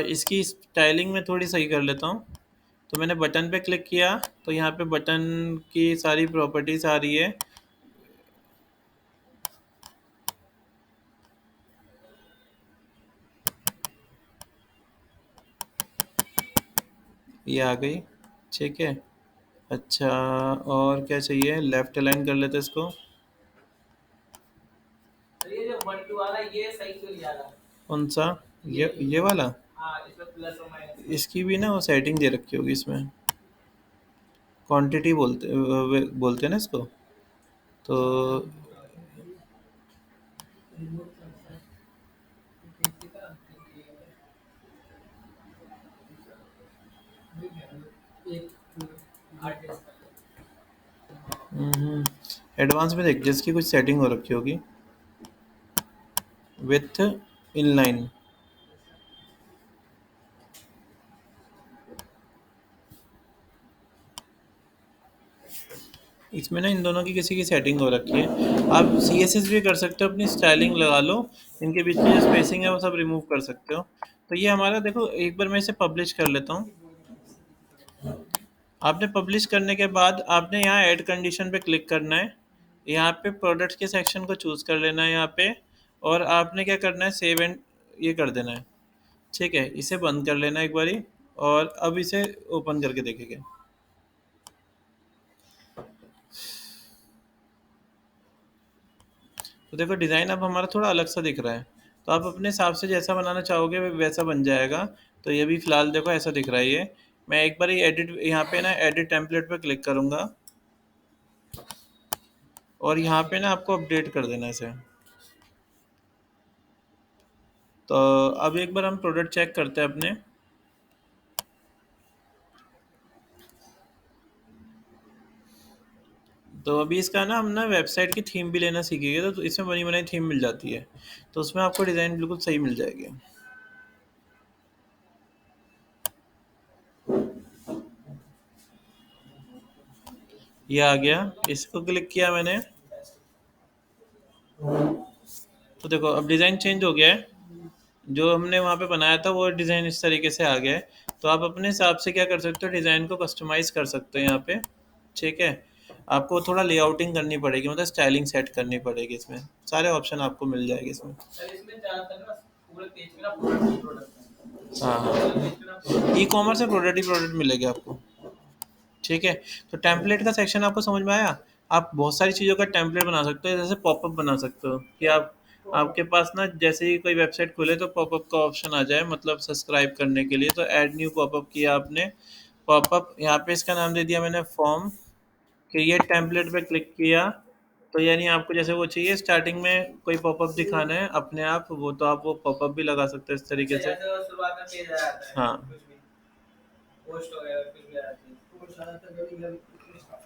इसकी स्टाइलिंग में थोड़ी सही कर लेता हूँ। तो मैंने बटन पे क्लिक किया, तो यहाँ पे बटन की सारी प्रॉपर्टीज आ रही है। ये आ गई, ठीक है। अच्छा, और क्या चाहिए? लेफ्ट अलाइन कर लेते इसको। तो ये जो 1 2 वाला ये सही क्यों लिया था? कौन सा? ये वाला? हाँ, इसमें प्लस और माइनस। इसकी भी ना वो सेटिंग दे रखी होगी इसमें, क्वांटिटी बोलते हैं ना इसको। तो एडवांस में देख, जिसकी कुछ सेटिंग हो रखी होगी, विथ इनलाइन। इसमें ना इन दोनों की किसी की सेटिंग हो रखी है। आप CSS भी कर सकते हो, अपनी स्टाइलिंग लगा लो, इनके बीच में जो स्पेसिंग है वो सब रिमूव कर सकते हो। तो ये हमारा देखो, एक बार मैं इसे पब्लिश कर लेता हूँ। आपने पब्लिश करने के बाद आपने यहाँ ऐड कंडीशन पे क्लिक करना है, यहाँ पे प्रोडक्ट्स के सेक्शन को चूज़ कर लेना है यहाँ पे, और आपने क्या करना है, सेव एंड ये कर देना है। ठीक है, इसे बंद कर लेना एक बारी, और अब इसे ओपन करके देखेंगे। तो देखो डिज़ाइन अब हमारा थोड़ा अलग सा दिख रहा है। तो आप अपने हिसाब से जैसा बनाना चाहोगे वैसा बन जाएगा। तो ये भी फ़िलहाल देखो ऐसा दिख रहा है ये। मैं एक बार ये एडिट, यहाँ पे ना एडिट टेम्पलेट पे क्लिक करूँगा, और यहाँ पे ना आपको अपडेट कर देना है इसे। तो अब एक बार हम प्रोडक्ट चेक करते हैं अपने। तो अभी इसका ना हम ना वेबसाइट की थीम भी लेना सीखेंगे, तो इसमें बनी बनाई थीम मिल जाती है, तो उसमें आपको डिज़ाइन बिल्कुल सही मिल जाएगी। ये आ गया, इसको क्लिक किया मैंने, तो देखो अब डिज़ाइन चेंज हो गया है। जो हमने वहाँ पे बनाया था वो डिज़ाइन इस तरीके से आ गया है। तो आप अपने हिसाब से क्या कर सकते हो, डिज़ाइन को कस्टमाइज़ कर सकते हो यहाँ पे। ठीक है, आपको थोड़ा लेआउटिंग करनी पड़ेगी, मतलब स्टाइलिंग सेट करनी पड़ेगी। इसमें सारे ऑप्शन आपको मिल जाएंगे इसमें। सर इसमें ज्यादातर ना पूरे पेज पे ना प्रोडक्ट ही प्रोडक्ट है। हाँ हाँ, पूरे पेज पे ना product ई कॉमर्स में प्रोडक्ट ही प्रोडक्ट मिलेगा आपको। ठीक है, तो टेम्पलेट का सेक्शन आपको समझ में आया। आप बहुत सारी चीज़ों का टेम्पलेट बना सकते हो, जैसे पॉपअप बना सकते हो कि आप, आपके पास ना जैसे ही कोई वेबसाइट खुले तो पॉपअप का ऑप्शन आ जाए, मतलब सब्सक्राइब करने के लिए। तो ऐड न्यू पॉपअप किया आपने, पॉपअप यहाँ पे इसका नाम दे दिया मैंने फॉर्म, क्रिएट टेम्पलेट पे क्लिक किया। तो यानी आपको जैसे वो चाहिए स्टार्टिंग में कोई पॉपअप दिखाना है अपने आप, वो तो आप वो पॉपअप भी लगा सकते हो इस तरीके से। जैसे वो शुरुआत में पेज आ जाता है हाँ, कुछ भी पोस्ट वगैरह कुछ भी आ जाती है। तो ज्यादातर कभी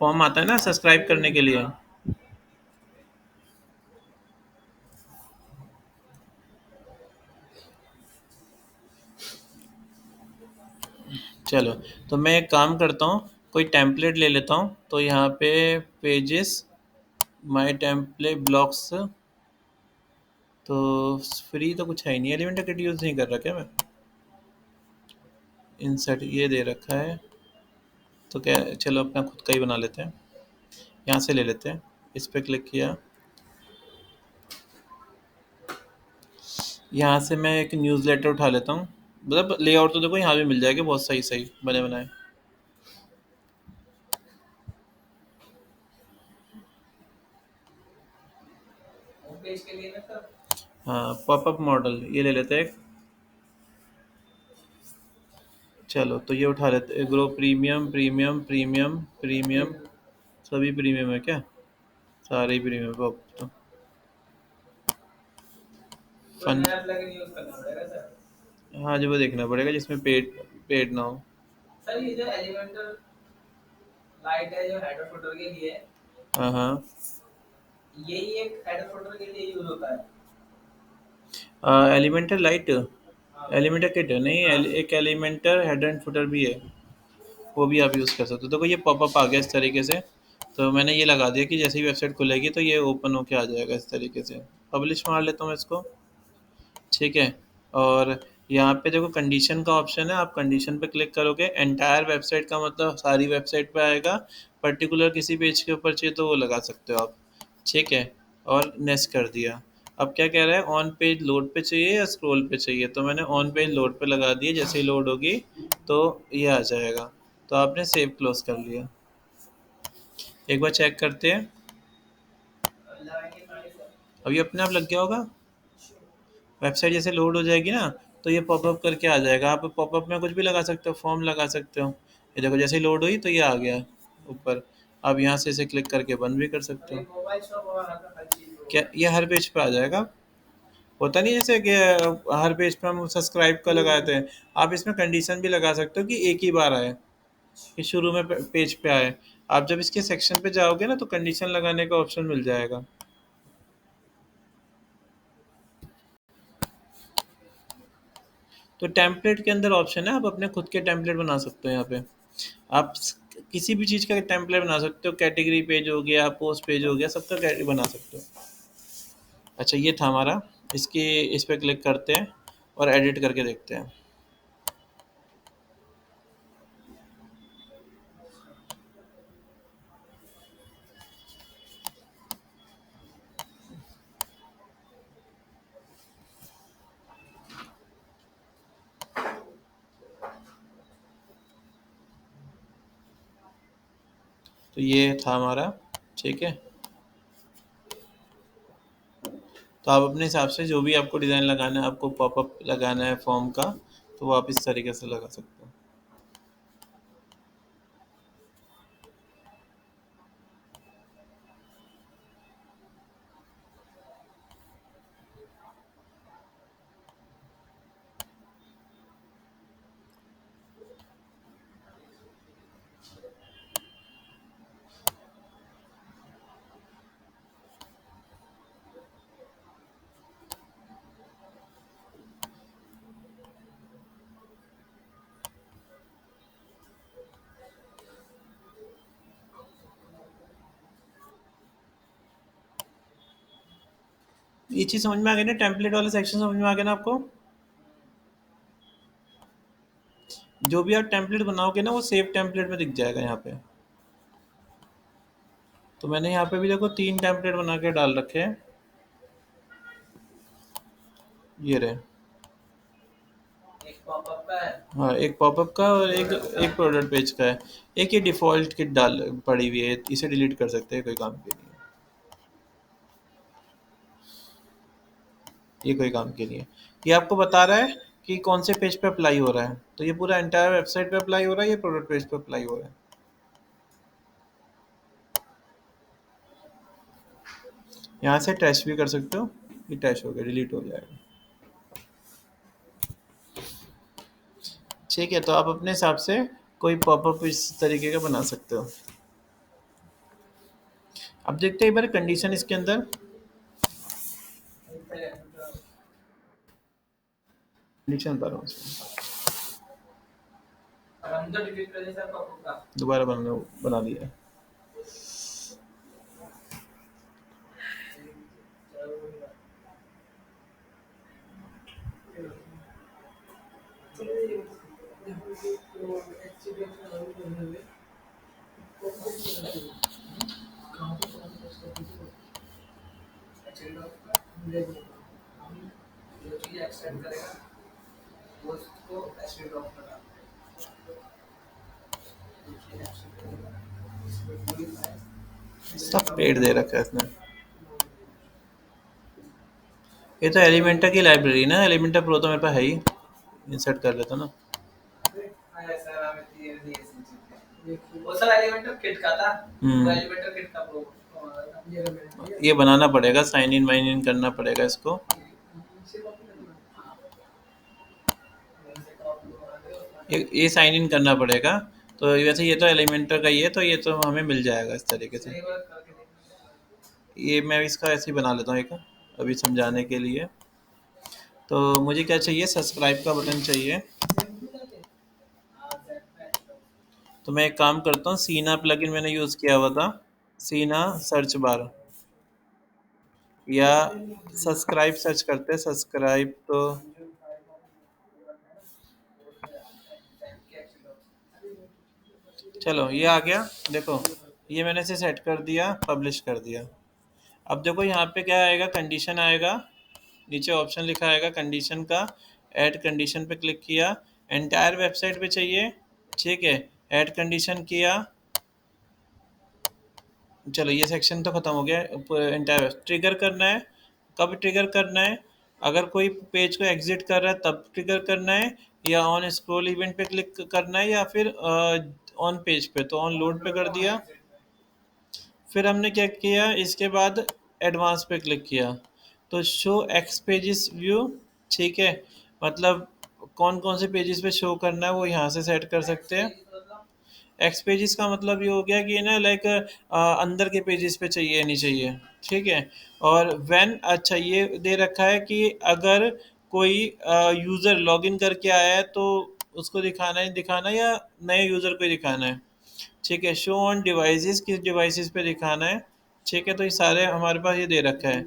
फॉर्म आता है ना सब्सक्राइब करने के लिए। चलो, तो मैं एक काम करता हूँ, कोई टेम्पलेट ले लेता हूँ। तो यहाँ पे पेजेस, माय टेम्पलेट ब्लॉक्स, तो फ्री तो कुछ है ही नहीं, एलिमेंटर किट यूज़ नहीं कर रहा क्या मैं। इंसर्ट ये दे रखा है, तो क्या, चलो अपना खुद का ही बना लेते हैं। यहाँ से ले लेते हैं, इस पर क्लिक किया, यहाँ से मैं एक न्यूज़लेटर उठा लेता हूँ। मतलब लेआउट तो देखो यहाँ भी मिल जाएगा, बहुत सही सही बने बनाए। होम पेज के लिए ना सर हाँ, पॉपअप मॉडल ये ले लेते हैं एक। चलो, तो ये उठा लेते हैं, grow premium premium premium premium, सभी प्रीमियम है क्या, सारे ही प्रीमियम है तो। कोई फन, नया प्लगइन यूज करना पड़ेगा सर। हाँ जो वो देखना पड़ेगा जिसमें पेड पेड ना हो। सर ये जो एलिमेंटल लाइट है जो हेडर फुटर के लिए है, हाँ हाँ, यही एक हेडर फुटर के लिए यूज होता है। एलिमेंटर लाइट, हाँ एलिमेंटर किट नहीं, एक एलिमेंटर हेड एंड फुटर भी है, वो भी आप यूज़ कर सकते हो। देखो ये पॉपअप आ गया इस तरीके से। तो मैंने ये लगा दिया कि जैसे ही वेबसाइट खुलेगी तो ये ओपन होके आ जाएगा इस तरीके से। पब्लिश मार लेता हूँ मैं इसको। ठीक है, और यहाँ पे देखो कंडीशन का ऑप्शन है, आप कंडीशन पे क्लिक करोगे, एंटायर वेबसाइट का मतलब सारी वेबसाइट पे आएगा। पर्टिकुलर किसी पेज के ऊपर चाहिए तो वो लगा सकते हो आप। ठीक है, और नेक्स्ट कर दिया। अब क्या कह रहा है, ऑन पेज लोड पे चाहिए या स्क्रॉल पे चाहिए, तो मैंने ऑन पेज लोड पे लगा दिया। जैसे ही लोड होगी तो ये आ जाएगा। तो आपने सेव क्लोज कर लिया। एक बार चेक करते हैं, लगाएंगे पानी सर। अब ये अपने आप लग गया होगा। वेबसाइट जैसे लोड हो जाएगी ना तो ये पॉपअप करके आ जाएगा। आप पॉपअप में कुछ भी लगा सकते हो, फॉर्म लगा सकते हो। ये देखो जैसे ही लोड हुई तो ये आ गया ऊपर। आप यहाँ से इसे क्लिक करके बंद भी कर सकते अरे हो। मोबाइल शॉप और हर हर चीज क्या होगा। ये हर पेज पे आ जाएगा। होता नहीं जैसे कि हर पेज पे हम सब्सक्राइब का लगाते हैं, आप इसमें कंडीशन भी लगा सकते हो कि एक ही बार आए, कि शुरू में पेज पे आए। आप जब इसके सेक्शन पे जाओगे ना तो कंडीशन लगाने का ऑप्शन मिल जाएगा। तो टेम्पलेट के अंदर ऑप्शन है, आप अपने खुद के टेम्पलेट बना सकते हो यहाँ पे। आप किसी भी चीज़ का टेम्पलेट बना सकते हो, कैटेगरी पेज हो गया, पोस्ट पेज हो गया, सबका बना सकते हो। अच्छा ये था हमारा, इसकी इस पर क्लिक करते हैं और एडिट करके देखते हैं। तो ये था हमारा। ठीक है, तो आप अपने हिसाब से जो भी आपको डिज़ाइन लगाना है, आपको पॉपअप लगाना है फॉर्म का, तो वो आप इस तरीके से लगा सकते हो। ये चीज़ समझ में आ गई ना, टेम्पलेट वाला सेक्शन समझ में आ गया ना आपको। जो भी आप टेम्पलेट बनाओगे ना वो सेव टेम्पलेट में दिख जाएगा यहाँ पे। तो मैंने यहाँ पे भी देखो 3 टेम्पलेट बना के डाल रखे हैं, ये रहे। एक पॉपअप का है। हाँ, एक पॉपअप का और एक प्रोडक्ट पेज का है। एक ये डिफ़ॉल्ट किट डाल पड़ी हुई है, इसे डिलीट कर सकते हैं, कोई काम के नहीं है। ये कोई काम के नहीं है। ये आपको बता रहा है कि कौन से पेज पे अप्लाई हो रहा है। तो ये पूरा एंटायर वेबसाइट पे अप्लाई हो रहा है, ये प्रोडक्ट पेज पे अप्लाई हो रहा है। यहाँ से टैच भी कर सकते हो। ये टैच हो गया, डिलीट हो जाएगा। ठीक है, तो आप अपने हिसाब से कोई पॉपअप इस तरीके का बना सकते हो। अब देखते हैं एक बार कंडीशन इसके अंदर। कंडीशन बता रहा हूँ इसमें। हम तो डिलीट कर देते हैं पॉपअप का। दोबारा बना दिया है। जो चीज एक्सटेंड करेगा वो उसको एचडी ड्रॉप करा। सब पेड दे रखा है इसने। ये तो एलिमेंटर की लाइब्रेरी ना, एलिमेंटर प्रो तो मेरे पास है ही, इंसर्ट कर लेता ना। वो सर एलिमेंटर किट का था। हम्म। एलिमेंटर किट का प्रो ये बनाना पड़ेगा, साइन इन वाइन इन करना पड़ेगा इसको। ये साइन इन करना पड़ेगा। तो वैसे ये तो एलिमेंटर का ही है, तो ये तो हमें मिल जाएगा इस तरीके से। ये मैं इसका ऐसे ही बना लेता हूँ एक, अभी समझाने के लिए। तो मुझे क्या चाहिए, सब्सक्राइब का बटन चाहिए। तो मैं एक काम करता हूँ, सीना प्लगइन मैंने यूज़ किया हुआ था, सीना सर्च बार, या सब्सक्राइब सर्च करते हैं, सब्सक्राइब। तो चलो ये आ गया, देखो ये मैंने इसे सेट कर दिया, पब्लिश कर दिया। अब देखो यहाँ पे क्या आएगा, कंडीशन आएगा, नीचे ऑप्शन लिखा आएगा कंडीशन का। ऐड कंडीशन पे क्लिक किया, एंटायर वेबसाइट पे चाहिए, ठीक है। ऐड कंडीशन किया, चलो ये सेक्शन तो ख़त्म हो गया। एंटायर ट्रिगर करना है, कब ट्रिगर करना है, अगर कोई पेज को एग्जिट कर रहा है तब ट्रिगर करना है, या ऑन स्क्रॉल इवेंट पे क्लिक करना है, या फिर ऑन पेज पे। तो ऑन लोड पे कर दिया। फिर हमने क्या किया, इसके बाद एडवांस पे क्लिक किया, तो शो एक्स पेजेस व्यू, ठीक है। मतलब कौन कौन से पेजेस पे शो करना है वो यहाँ से सेट कर सकते हैं। एक्स पेजेस का मतलब ये हो गया कि ना लाइक अंदर के पेजेस पे चाहिए नहीं चाहिए, ठीक है। और व्हेन, अच्छा ये दे रखा है कि अगर कोई यूज़र लॉगिन करके आया है तो उसको दिखाना है या नए यूज़र को ही दिखाना है, ठीक है। शो ऑन डिवाइसेस, किस डिवाइसेस पे दिखाना है, ठीक है। तो ये सारे हमारे पास ये दे रखा है।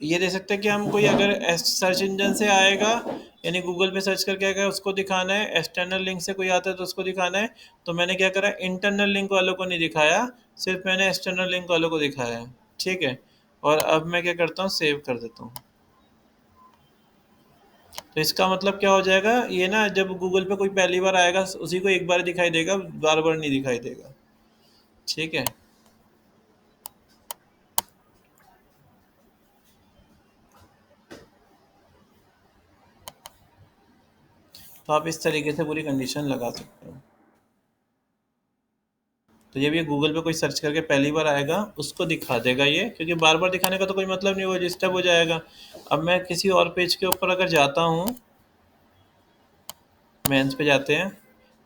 ये दे सकते हैं कि हम कोई अगर सर्च इंजन से आएगा, यानी गूगल पे सर्च करके आएगा उसको दिखाना है, एक्सटर्नल लिंक से कोई आता है तो उसको दिखाना है। तो मैंने क्या करा, इंटरनल लिंक वालों को नहीं दिखाया, सिर्फ मैंने एक्सटर्नल लिंक वालों को दिखाया है, ठीक है। और अब मैं क्या करता हूँ, सेव कर देता हूँ। तो इसका मतलब क्या हो जाएगा, ये ना जब गूगल पे कोई पहली बार आएगा उसी को एक बार दिखाई देगा, बार बार नहीं दिखाई देगा, ठीक है। तो आप इस तरीके से पूरी कंडीशन लगा सकते हो। तो जब ये गूगल पे कोई सर्च करके पहली बार आएगा उसको दिखा देगा ये, क्योंकि बार बार दिखाने का तो कोई मतलब नहीं, वो डिस्टर्ब हो जाएगा। अब मैं किसी और पेज के ऊपर अगर जाता हूँ, मेंस पे जाते हैं,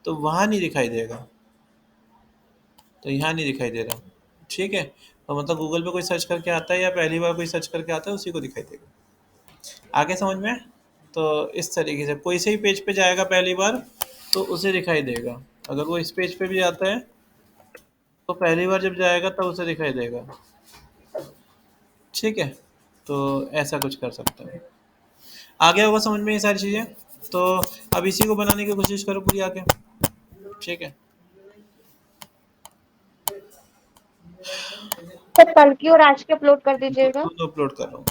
तो वहाँ नहीं दिखाई देगा, तो यहाँ नहीं दिखाई दे रहा, ठीक है। तो मतलब गूगल पे कोई सर्च करके आता है या पहली बार कोई सर्च करके आता है उसी को दिखाई देगा। आगे समझ में। तो इस तरीके से कोई से ही पेज पे जाएगा पहली बार तो उसे दिखाई देगा, अगर वो इस पेज पे भी आता है तो पहली बार जब जाएगा तब उसे दिखाई देगा, ठीक है। तो ऐसा कुछ कर सकते हैं। आ गया होगा समझ में ये सारी चीज़ें। तो अब इसी को बनाने की कोशिश करो पूरी आके, ठीक है। सर कल की और आज की अपलोड कर दीजिएगा। दोनों अपलोड कर रहा हूँ।